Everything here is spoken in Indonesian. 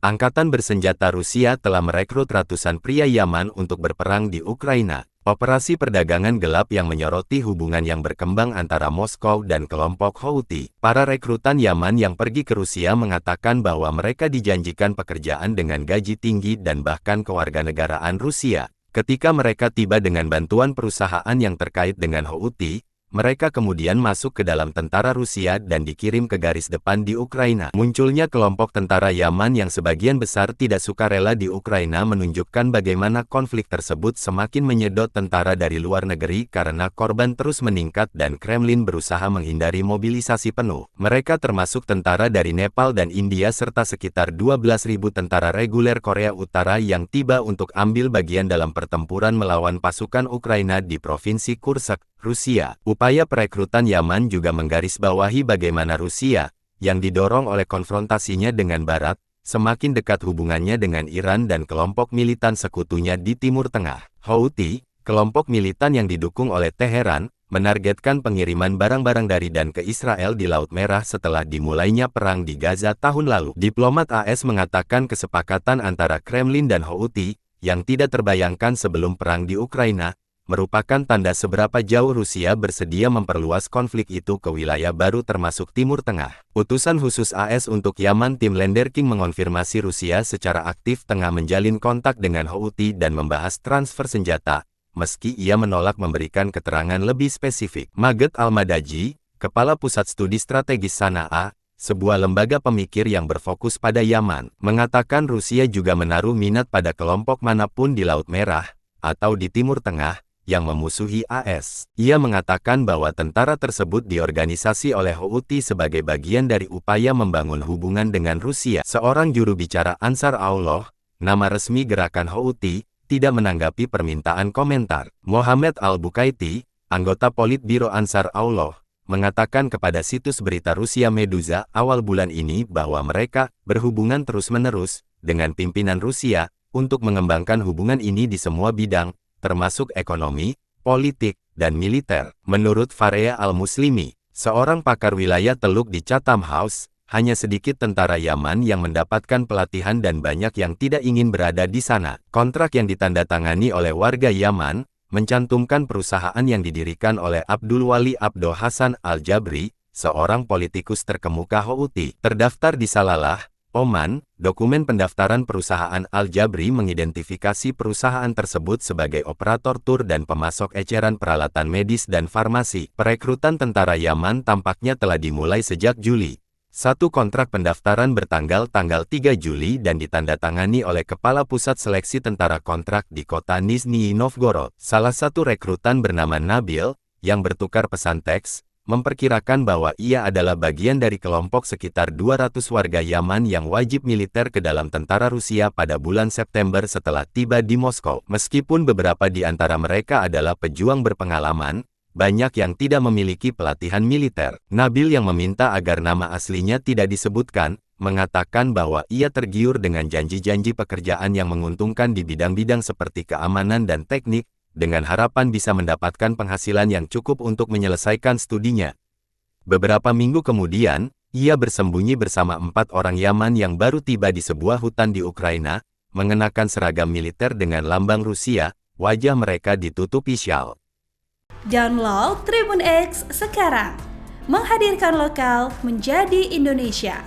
Angkatan bersenjata Rusia telah merekrut ratusan pria Yaman untuk berperang di Ukraina. Operasi perdagangan gelap yang menyoroti hubungan yang berkembang antara Moskow dan kelompok Houthi. Para rekrutan Yaman yang pergi ke Rusia mengatakan bahwa mereka dijanjikan pekerjaan dengan gaji tinggi dan bahkan kewarganegaraan Rusia. Ketika mereka tiba dengan bantuan perusahaan yang terkait dengan Houthi, mereka kemudian masuk ke dalam tentara Rusia dan dikirim ke garis depan di Ukraina. Munculnya kelompok tentara Yaman yang sebagian besar tidak sukarela di Ukraina menunjukkan bagaimana konflik tersebut semakin menyedot tentara dari luar negeri karena korban terus meningkat dan Kremlin berusaha menghindari mobilisasi penuh. Mereka termasuk tentara dari Nepal dan India serta sekitar 12.000 tentara reguler Korea Utara yang tiba untuk ambil bagian dalam pertempuran melawan pasukan Ukraina di Provinsi Kursk, Rusia. Upaya perekrutan Yaman juga menggarisbawahi bagaimana Rusia, yang didorong oleh konfrontasinya dengan Barat, semakin dekat hubungannya dengan Iran dan kelompok militan sekutunya di Timur Tengah. Houthi, kelompok militan yang didukung oleh Teheran, menargetkan pengiriman barang-barang dari dan ke Israel di Laut Merah setelah dimulainya perang di Gaza tahun lalu. Diplomat AS mengatakan kesepakatan antara Kremlin dan Houthi, yang tidak terbayangkan sebelum perang di Ukraina, merupakan tanda seberapa jauh Rusia bersedia memperluas konflik itu ke wilayah baru termasuk Timur Tengah. Utusan khusus AS untuk Yaman Tim Lenderking mengonfirmasi Rusia secara aktif tengah menjalin kontak dengan Houthi dan membahas transfer senjata, meski ia menolak memberikan keterangan lebih spesifik. Maged Al-Madaji, Kepala Pusat Studi Strategis Sana'a, sebuah lembaga pemikir yang berfokus pada Yaman, mengatakan Rusia juga menaruh minat pada kelompok manapun di Laut Merah, atau di Timur Tengah, yang memusuhi AS. Ia mengatakan bahwa tentara tersebut diorganisasi oleh Houthi sebagai bagian dari upaya membangun hubungan dengan Rusia. Seorang juru bicara Ansar Allah, nama resmi gerakan Houthi, tidak menanggapi permintaan komentar. Mohammed Al-Bukaiti, anggota Politbiro Ansar Allah, mengatakan kepada situs berita Rusia Meduza awal bulan ini bahwa mereka berhubungan terus-menerus dengan pimpinan Rusia untuk mengembangkan hubungan ini di semua bidang, termasuk ekonomi, politik, dan militer. Menurut Fareya Al-Muslimi, seorang pakar wilayah Teluk di Chatham House, hanya sedikit tentara Yaman yang mendapatkan pelatihan dan banyak yang tidak ingin berada di sana. Kontrak yang ditandatangani oleh warga Yaman, mencantumkan perusahaan yang didirikan oleh Abdul Wali Abdo Hasan Al-Jabri, seorang politikus terkemuka Houthi, terdaftar di Salalah, Oman. Dokumen pendaftaran perusahaan Al-Jabri mengidentifikasi perusahaan tersebut sebagai operator tur dan pemasok eceran peralatan medis dan farmasi. Perekrutan tentara Yaman tampaknya telah dimulai sejak Juli. Satu kontrak pendaftaran bertanggal 3 Juli dan ditandatangani oleh Kepala Pusat Seleksi Tentara Kontrak di kota Nizhny Novgorod. Salah satu rekrutan bernama Nabil, yang bertukar pesan teks, memperkirakan bahwa ia adalah bagian dari kelompok sekitar 200 warga Yaman yang wajib militer ke dalam tentara Rusia pada bulan September setelah tiba di Moskow. Meskipun beberapa di antara mereka adalah pejuang berpengalaman, banyak yang tidak memiliki pelatihan militer. Nabil yang meminta agar nama aslinya tidak disebutkan, mengatakan bahwa ia tergiur dengan janji-janji pekerjaan yang menguntungkan di bidang-bidang seperti keamanan dan teknik, dengan harapan bisa mendapatkan penghasilan yang cukup untuk menyelesaikan studinya. Beberapa minggu kemudian, ia bersembunyi bersama 4 orang Yaman yang baru tiba di sebuah hutan di Ukraina, mengenakan seragam militer dengan lambang Rusia, wajah mereka ditutupi syal. Download Tribun X sekarang, menghadirkan lokal menjadi Indonesia.